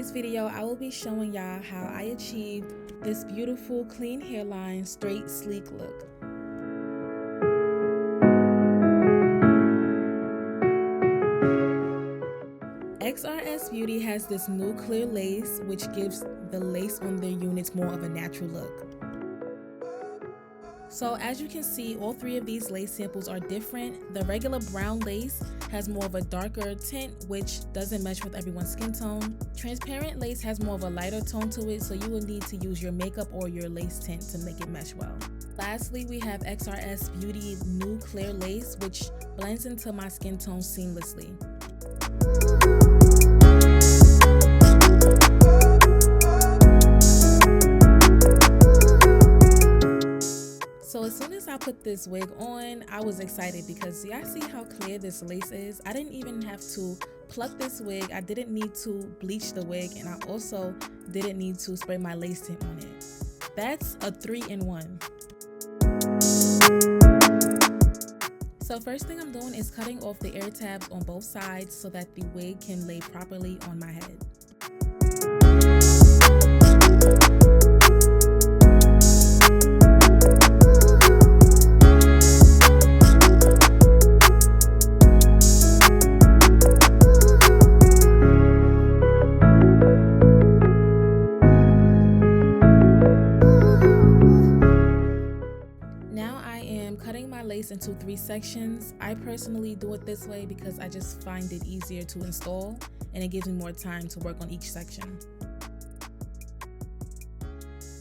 this video, I will be showing y'all how I achieved this beautiful clean hairline, straight, sleek look. Xrsbeauty has this new clear lace, which gives the lace on their units more of a natural look. So as you can see, all three of these lace samples are different. The regular brown lace has more of a darker tint, which doesn't match with everyone's skin tone. Transparent lace has more of a lighter tone to it, so you will need to use your makeup or your lace tint to make it mesh well. Lastly, we have Xrsbeauty New Clear Lace, which blends into my skin tone seamlessly. So as soon as I put this wig on, I was excited because y'all see how clear this lace is? I didn't even have to pluck this wig. I didn't need to bleach the wig, and I also didn't need to spray my lace tint on it. That's a 3-in-1. So first thing I'm doing is cutting off the air tabs on both sides so that the wig can lay properly on my head. Into 3 sections. I personally do it this way because I just find it easier to install and it gives me more time to work on each section.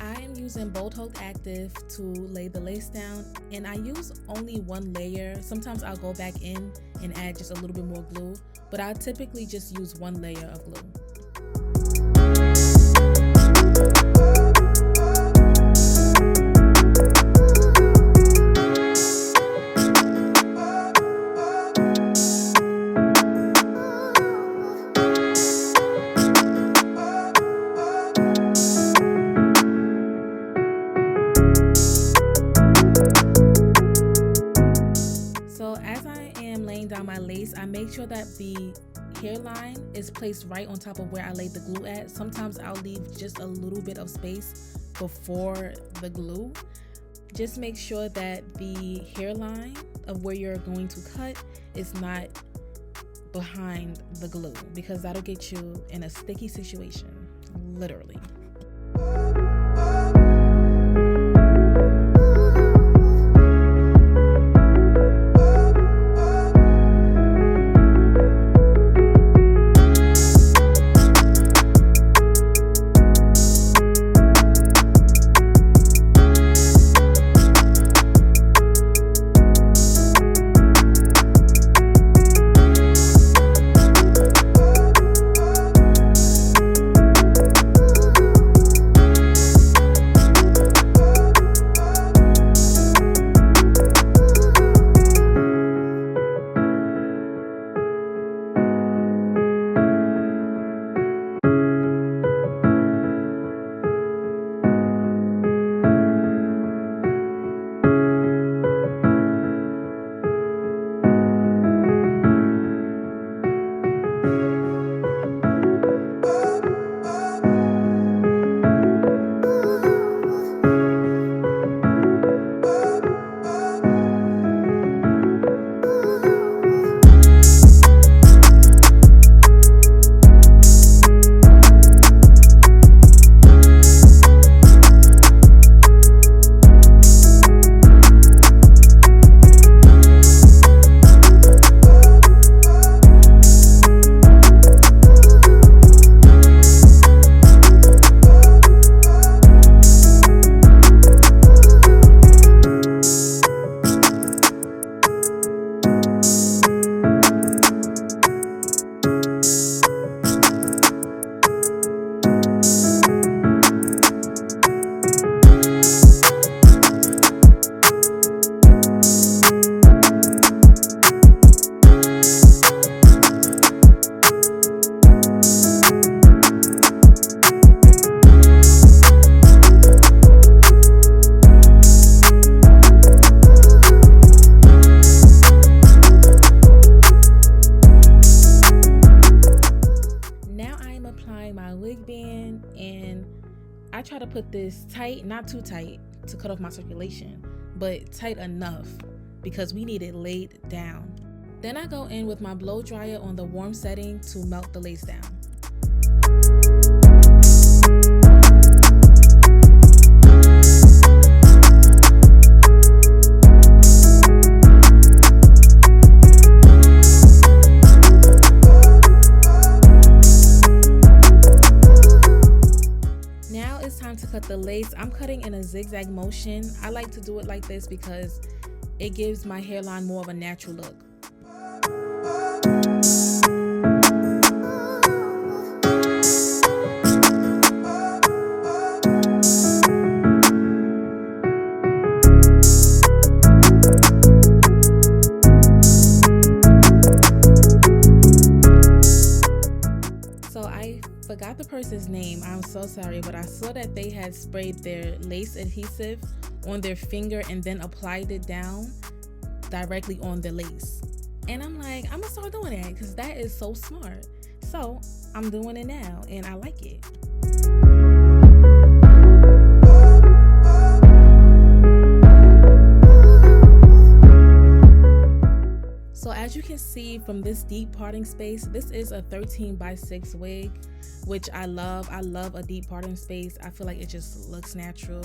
I am using Bold Hold Active to lay the lace down, and I use only one layer. Sometimes I'll go back in and add just a little bit more glue, but I'll typically just use one layer of glue. Down my lace, I make sure that the hairline is placed right on top of where I laid the glue at. Sometimes I'll leave just a little bit of space before the glue. Just make sure that the hairline of where you're going to cut is not behind the glue, because that'll get you in a sticky situation, literally. try to put this tight, not too tight to cut off my circulation, but tight enough because we need it laid down. Then I go in with my blow dryer on the warm setting to melt the lace down. Now it's time to cut the lace. I'm cutting in a zigzag motion. I like to do it like this because it gives my hairline more of a natural look. Forgot the person's name, I'm so sorry, but I saw that they had sprayed their lace adhesive on their finger and then applied it down directly on the lace. And I'm like, I'm gonna start doing that because that is so smart. So I'm doing it now and I like it. So as you can see from this deep parting space, this is a 13x6 wig, which I love. I love a deep parting space. I feel like it just looks natural.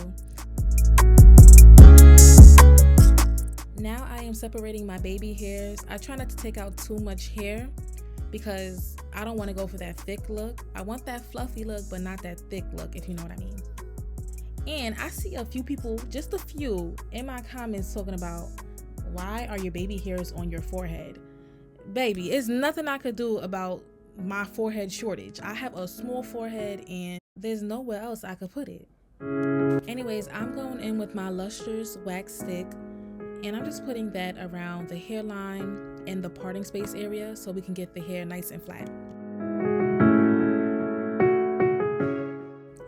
Now I am separating my baby hairs. I try not to take out too much hair because I don't want to go for that thick look. I want that fluffy look, but not that thick look, if you know what I mean. And I see a few people, just a few, in my comments talking about, why are your baby hairs on your forehead? Baby, it's nothing I could do about my forehead shortage. I have a small forehead and there's nowhere else I could put it. Anyways, I'm going in with my Lustrous wax stick and I'm just putting that around the hairline and the parting space area so we can get the hair nice and flat.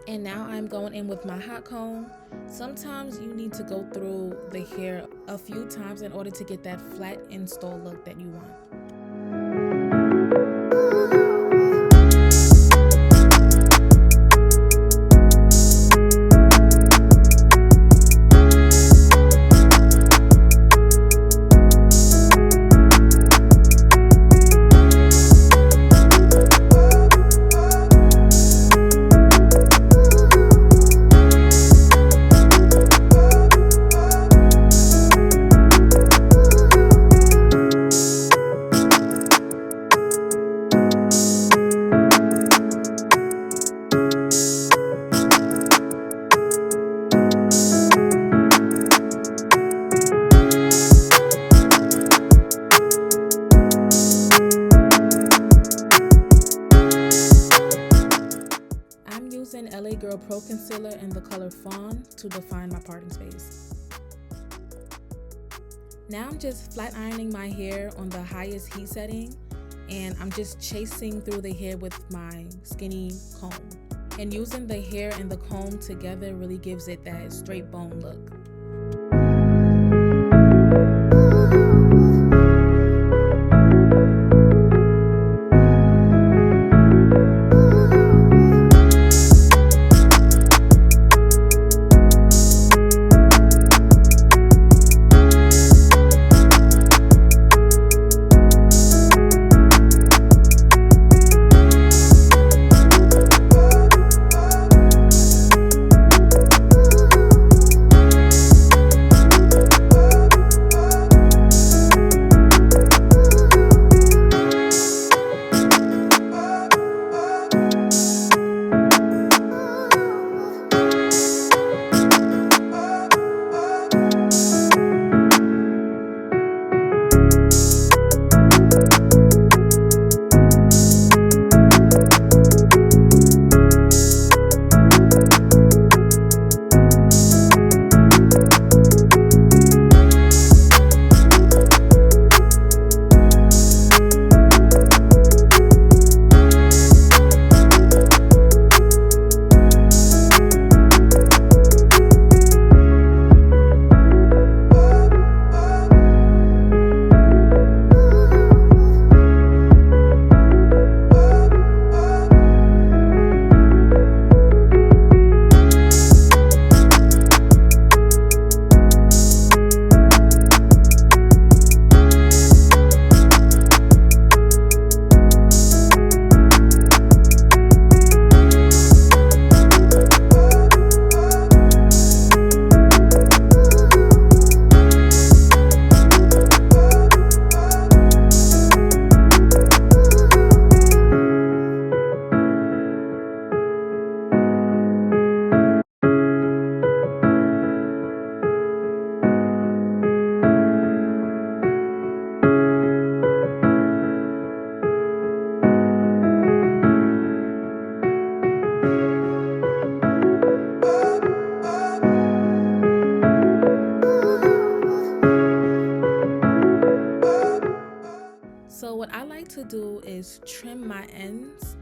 And now I'm going in with my hot comb. Sometimes you need to go through the hair a few times in order to get that flat install look that you want. LA Girl Pro Concealer in the color Fawn to define my parting space. Now I'm just flat ironing my hair on the highest heat setting and I'm just chasing through the hair with my skinny comb. And using the hair and the comb together really gives it that straight bone look. do is trim my ends,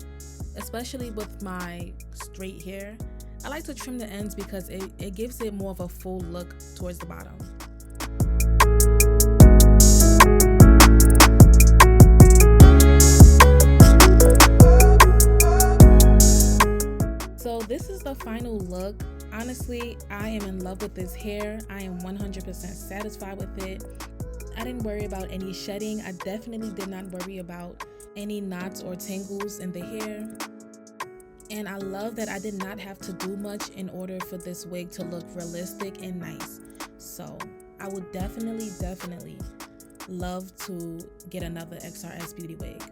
especially with my straight hair. I like to trim the ends because it gives it more of a full look towards the bottom. So this is the final look. Honestly, I am in love with this hair. I am 100% satisfied with it. I didn't worry about any shedding. I definitely did not worry about any knots or tangles in the hair. And I love that I did not have to do much in order for this wig to look realistic and nice. So I would definitely love to get another Xrsbeauty wig.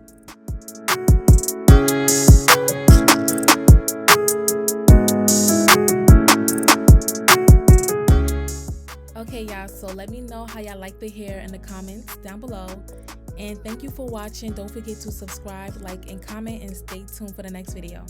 Okay y'all, so let me know how y'all like the hair in the comments down below. And thank you for watching. Don't forget to subscribe, like, and comment, and stay tuned for the next video.